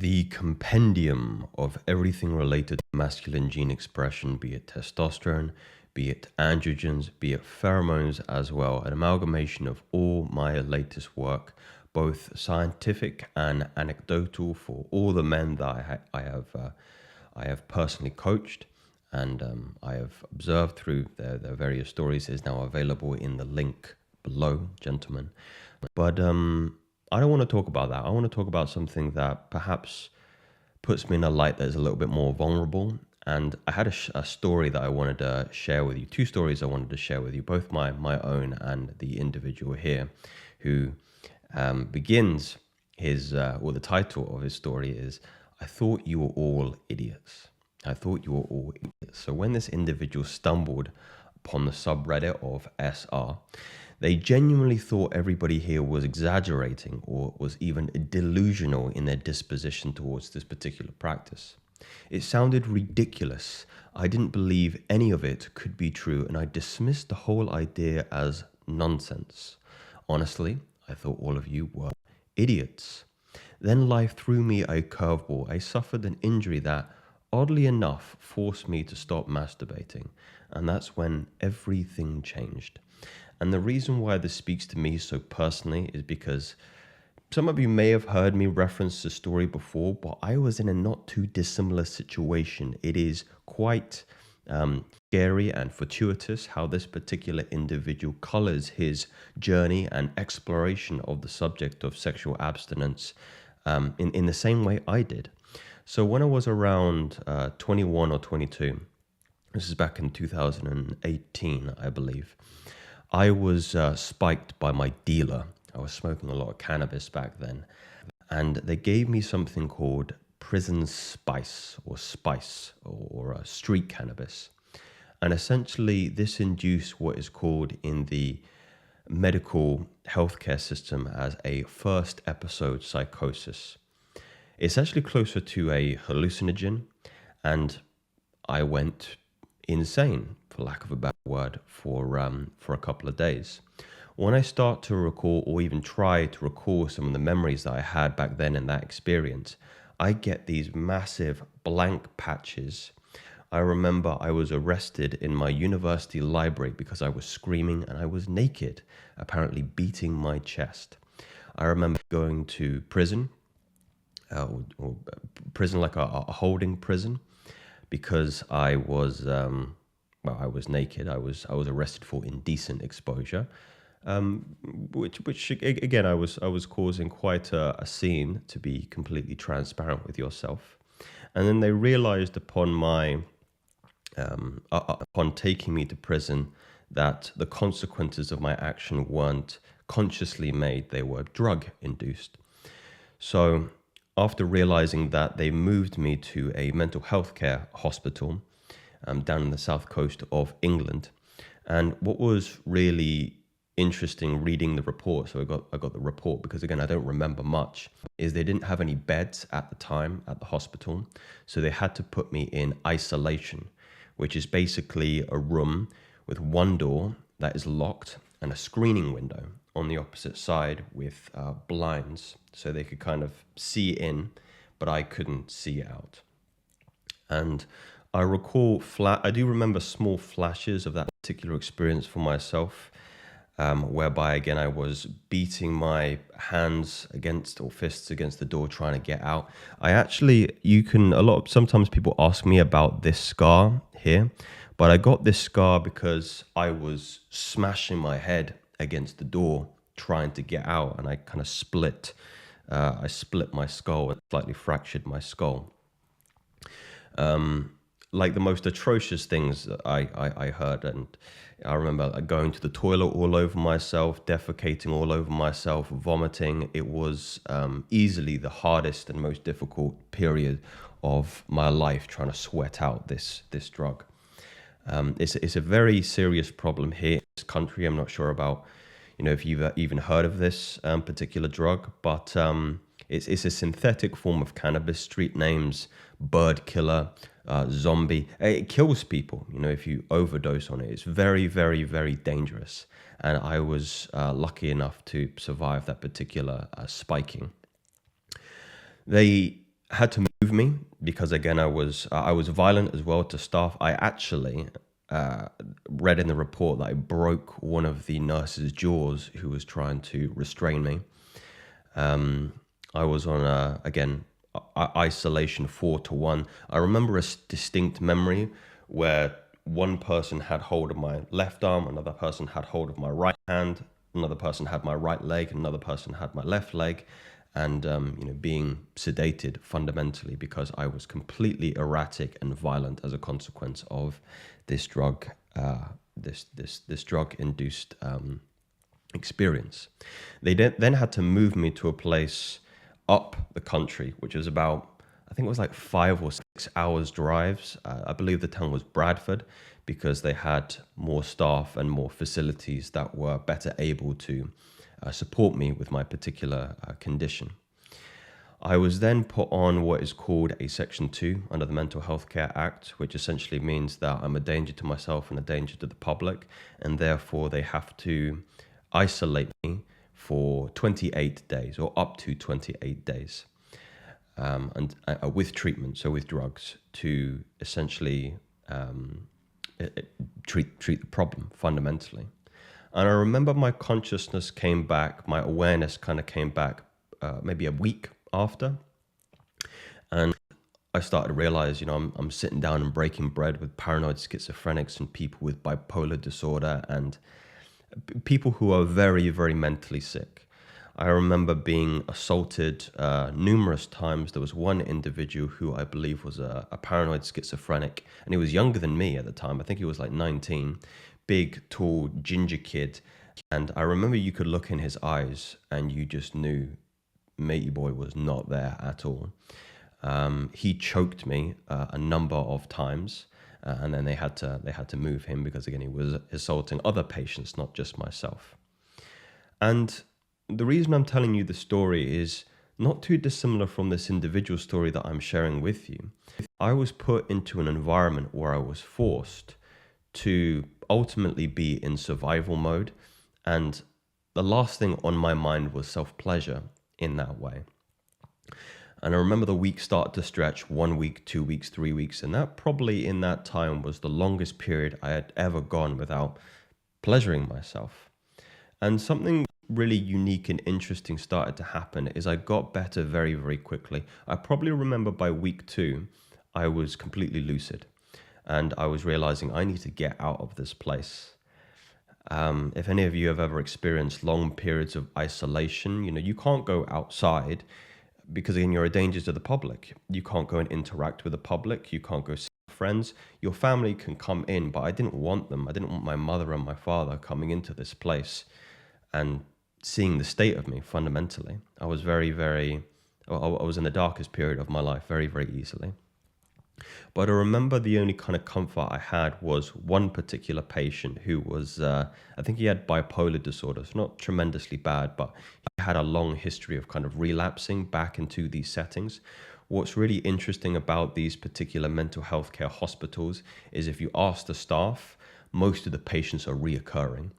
the compendium of everything related to masculine gene expression, be it testosterone, be it androgens, be it pheromones as well, an amalgamation of all my latest work, both scientific and anecdotal, for all the men that I have personally coached and I have observed through their various stories, is now available in the link below, gentlemen. But I don't want to talk about that. I want to talk about something that perhaps puts me in a light that is a little bit more vulnerable. And I had a story that I wanted to share with you, two stories I wanted to share with you, both my own and the individual here, who begins his, or the title of his story is, "I thought you were all idiots. I thought you were all idiots." So when this individual stumbled upon the subreddit of SR, they genuinely thought everybody here was exaggerating or was even delusional in their disposition towards this particular practice. It sounded ridiculous. I didn't believe any of it could be true, and I dismissed the whole idea as nonsense. Honestly, I thought all of you were idiots. Then life threw me a curveball. I suffered an injury that, oddly enough, forced me to stop masturbating, and that's when everything changed. And the reason why this speaks to me so personally is because some of you may have heard me reference the story before, but I was in a not too dissimilar situation. It is quite scary and fortuitous how this particular individual colors his journey and exploration of the subject of sexual abstinence in the same way I did. So when I was around 21 or 22, this is back in 2018, I believe, I was spiked by my dealer. I was smoking a lot of cannabis back then. And they gave me something called prison spice or street cannabis. And essentially this induced what is called in the medical healthcare system as a first episode psychosis. It's actually closer to a hallucinogen, and I went insane, for lack of a better word, for a couple of days. When I start to recall, or even try to recall, some of the memories that I had back then in that experience, I get these massive blank patches. I remember I was arrested in my university library because I was screaming and I was naked, apparently beating my chest. I remember going to prison, or prison like a holding prison, because I was I was naked. I was arrested for indecent exposure, which again I was causing quite a scene, to be completely transparent with yourself. And then they realized upon upon taking me to prison that the consequences of my action weren't consciously made; they were drug induced. So after realizing that, they moved me to a mental health care hospital down in the south coast of England. And what was really interesting reading the report, so I got the report because, again, I don't remember much, is they didn't have any beds at the time at the hospital. So they had to put me in isolation, which is basically a room with one door that is locked and a screening window on the opposite side with blinds, so they could kind of see in, but I couldn't see out. And I do remember small flashes of that particular experience for myself, whereby, again, I was beating my hands against, or fists against the door, trying to get out. Sometimes people ask me about this scar here, but I got this scar because I was smashing my head against the door trying to get out, and I kind of split my skull and slightly fractured my skull. Like the most atrocious things that I heard, and I remember going to the toilet all over myself, defecating all over myself, vomiting. It was easily the hardest and most difficult period of my life, trying to sweat out this drug. It's a very serious problem here in this country. I'm not sure about, if you've even heard of this particular drug, but it's a synthetic form of cannabis. Street names: bird killer, zombie. It kills people, if you overdose on it. It's very, very, very dangerous. And I was lucky enough to survive that particular spiking. They had to move me because again I was violent as well to staff. I actually read in the report that I broke one of the nurses' jaws who was trying to restrain me. I was on again isolation 4-1. I remember a distinct memory where one person had hold of my left arm, another person had hold of my right hand, another person had my right leg, another person had my left leg, and being sedated fundamentally because I was completely erratic and violent as a consequence of this drug, this drug induced experience. They then had to move me to a place up the country, which was about, I think it was like 5 or 6 hours drives. I believe the town was Bradford because they had more staff and more facilities that were better able to support me with my particular condition. I was then put on what is called a Section 2 under the Mental Health Care Act, which essentially means that I'm a danger to myself and a danger to the public, and therefore they have to isolate me for 28 days or up to 28 days and with treatment, so with drugs, to essentially treat the problem fundamentally. And I remember my consciousness came back, my awareness kind of came back maybe a week after. And I started to realize, I'm sitting down and breaking bread with paranoid schizophrenics and people with bipolar disorder and people who are very, very mentally sick. I remember being assaulted numerous times. There was one individual who I believe was a paranoid schizophrenic, and he was younger than me at the time. I think he was like 19, big, tall, ginger kid. And I remember you could look in his eyes and you just knew matey boy was not there at all. He choked me a number of times, and then they had to move him because again he was assaulting other patients, not just myself. And the reason I'm telling you the story is not too dissimilar from this individual story that I'm sharing with you. I was put into an environment where I was forced to ultimately be in survival mode, and the last thing on my mind was self-pleasure in that way. And I remember the weeks started to stretch 1 week, 2 weeks, 3 weeks. And that probably in that time was the longest period I had ever gone without pleasuring myself. And something really unique and interesting started to happen is I got better very, very quickly. I probably remember by week 2, I was completely lucid. And I was realizing I need to get out of this place. If any of you have ever experienced long periods of isolation, you can't go outside because again, you're a danger to the public. You can't go and interact with the public. You can't go see friends. Your family can come in, but I didn't want them. I didn't want my mother and my father coming into this place and seeing the state of me fundamentally. I was I was in the darkest period of my life very, very easily. But I remember the only kind of comfort I had was one particular patient who was, I think he had bipolar disorder. It's not tremendously bad, but he had a long history of kind of relapsing back into these settings. What's really interesting about these particular mental health care hospitals is if you ask the staff, most of the patients are reoccurring.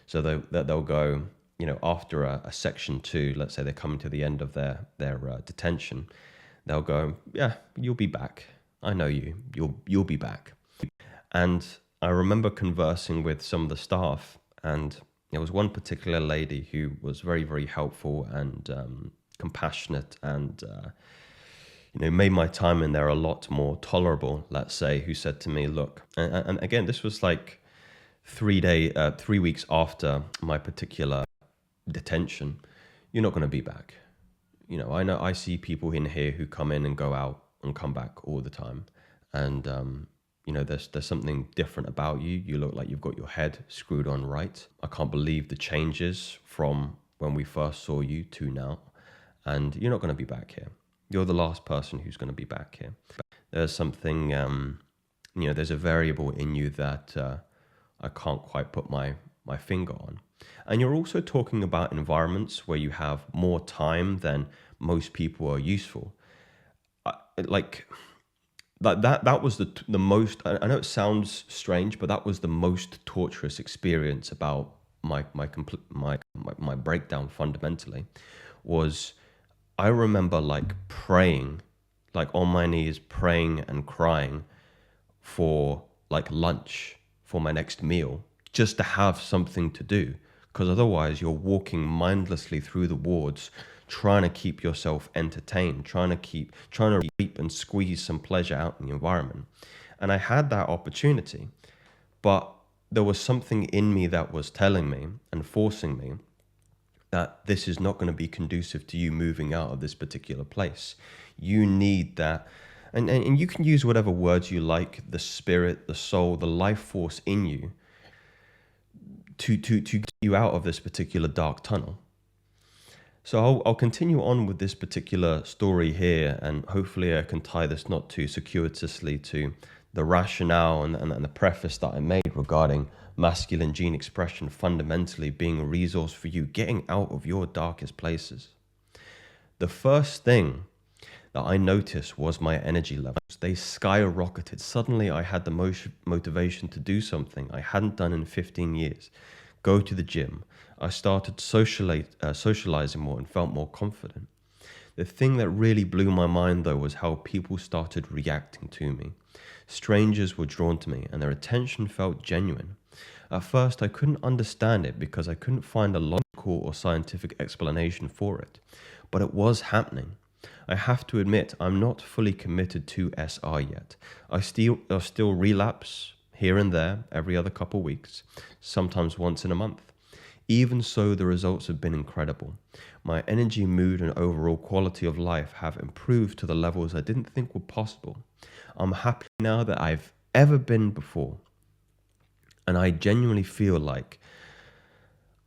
So they'll go, after a Section 2, let's say they're coming to the end of their detention, they'll go, yeah, you'll be back. I know you. You'll be back. And I remember conversing with some of the staff, and there was one particular lady who was very, very helpful and compassionate, and made my time in there a lot more tolerable. Let's say, who said to me, "Look," and again, this was like 3 weeks after my particular detention. You're not going to be back. I know I see people in here who come in and go out and come back all the time. And, there's something different about you. You look like you've got your head screwed on right. I can't believe the changes from when we first saw you to now. And you're not going to be back here. You're the last person who's going to be back here. There's something, there's a variable in you that I can't quite put my finger on. And you're also talking about environments where you have more time than most people are useful. That was the most, I know it sounds strange, but that was the most torturous experience about my breakdown fundamentally. Was I remember like praying like on my knees, praying and crying for like lunch for my next meal, just to have something to do. Because otherwise you're walking mindlessly through the wards, trying to keep yourself entertained, trying to reap and squeeze some pleasure out in the environment. And I had that opportunity, but there was something in me that was telling me and forcing me that this is not going to be conducive to you moving out of this particular place. You need that. And you can use whatever words you like, the spirit, the soul, the life force in you to get you out of this particular dark tunnel. So I'll continue on with this particular story here, and hopefully I can tie this not too circuitously to the rationale and the preface that I made regarding masculine gene expression fundamentally being a resource for you getting out of your darkest places. The first thing that I noticed was my energy levels. They skyrocketed. Suddenly I had the motivation to do something I hadn't done in 15 years. Go to the gym. I started socializing more and felt more confident. The thing that really blew my mind though was how people started reacting to me. Strangers were drawn to me and their attention felt genuine. At first I couldn't understand it because I couldn't find a logical or scientific explanation for it, but it was happening. I have to admit, I'm not fully committed to SR yet. I still relapse here and there every other couple weeks, sometimes once in a month. Even so, the results have been incredible. My energy, mood, and overall quality of life have improved to the levels I didn't think were possible. I'm happier now than I've ever been before. And I genuinely feel like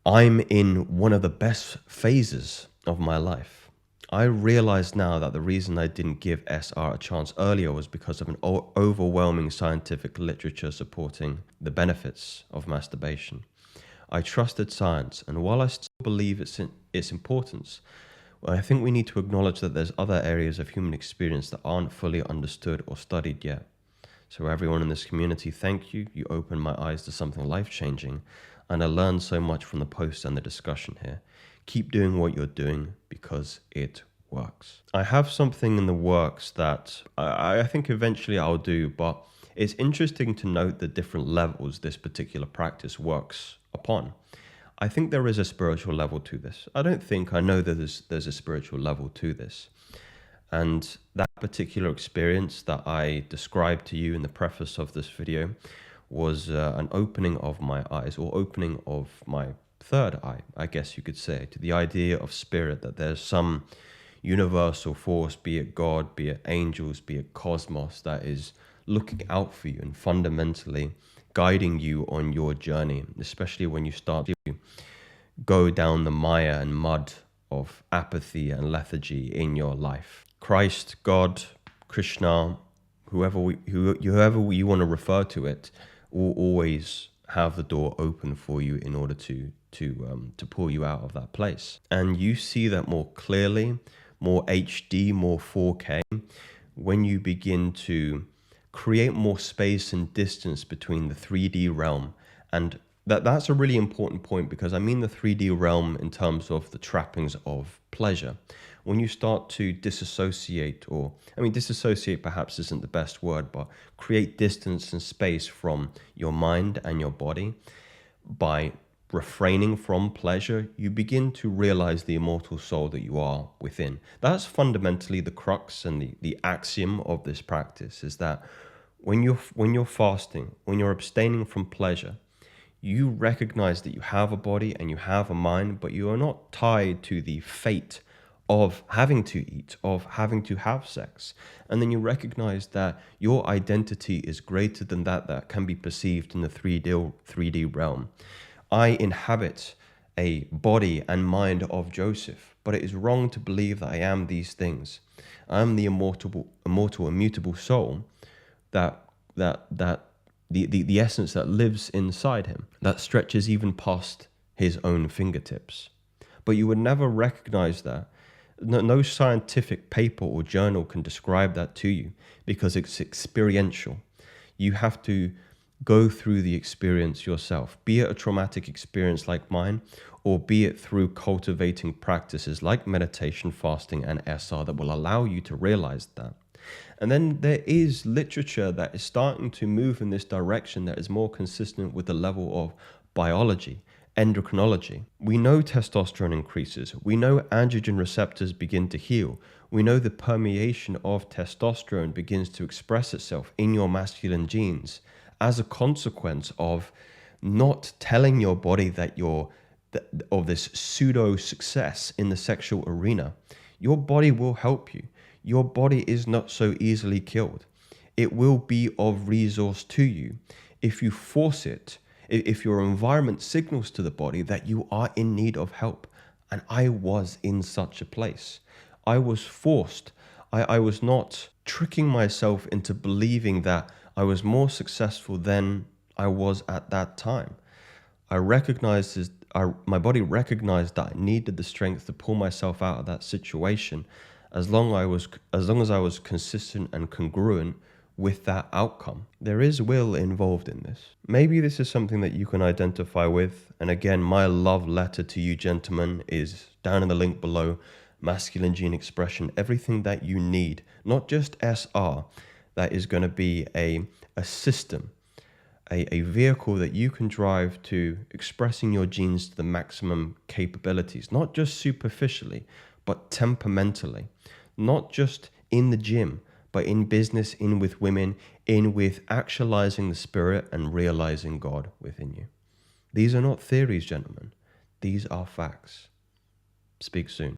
I'm in one of the best phases of my life. I realize now that the reason I didn't give SR a chance earlier was because of an overwhelming scientific literature supporting the benefits of masturbation. I trusted science, and while I still believe its importance, I think we need to acknowledge that there's other areas of human experience that aren't fully understood or studied yet. So everyone in this community, thank you. You opened my eyes to something life-changing, and I learned so much from the post and the discussion here. Keep doing what you're doing because it works. I have something in the works that I think eventually I'll do, but it's interesting to note the different levels this particular practice works upon. I think there is a spiritual level to this. I know that there's a spiritual level to this. And that particular experience that I described to you in the preface of this video was an opening of my eyes, or opening of my third eye, I guess you could say, to the idea of spirit, that there's some universal force, be it God, be it angels, be it cosmos, that is looking out for you and fundamentally guiding you on your journey, especially when you start to go down the mire and mud of apathy and lethargy in your life. Christ, God, Krishna, whoever you want to refer to it, will always have the door open for you in order to pull you out of that place. And you see that more clearly, more HD, more 4K, when you begin to create more space and distance between the 3D realm. And that's a really important point, because I mean the 3D realm in terms of the trappings of pleasure. When you start to disassociate, disassociate perhaps isn't the best word, but create distance and space from your mind and your body by refraining from pleasure, you begin to realize the immortal soul that you are within. That's fundamentally the crux and the axiom of this practice, is that when you're fasting, when you're abstaining from pleasure, you recognize that you have a body and you have a mind, but you are not tied to the fate of having to eat, of having to have sex. And then you recognize that your identity is greater than that can be perceived in the 3D realm. I inhabit a body and mind of Joseph, but it is wrong to believe that I am these things. I am the immortal, immutable soul that the essence that lives inside him, that stretches even past his own fingertips. But you would never recognize that. No scientific paper or journal can describe that to you, because it's experiential. You have to go through the experience yourself, be it a traumatic experience like mine, or be it through cultivating practices like meditation, fasting, and SR that will allow you to realize that. And then there is literature that is starting to move in this direction that is more consistent with the level of biology, endocrinology. We know testosterone increases. We know androgen receptors begin to heal. We know the permeation of testosterone begins to express itself in your masculine genes as a consequence of not telling your body that you're of this pseudo success in the sexual arena. Your body will help you. Your body is not so easily killed. It will be of resource to you if you force it, if your environment signals to the body that you are in need of help. And I was in such a place. I was forced. I was not tricking myself into believing that I was more successful than I was at that time. My body recognized that I needed the strength to pull myself out of that situation as long as I was consistent and congruent with that outcome. There is will involved in this. Maybe this is something that you can identify with. And again, my love letter to you gentlemen is down in the link below. Masculine gene expression, everything that you need, not just SR, that is going to be a system, a vehicle that you can drive to expressing your genes to the maximum capabilities, not just superficially, but temperamentally, not just in the gym, but in business, in with women, in with actualizing the spirit and realizing God within you. These are not theories, gentlemen. These are facts. Speak soon.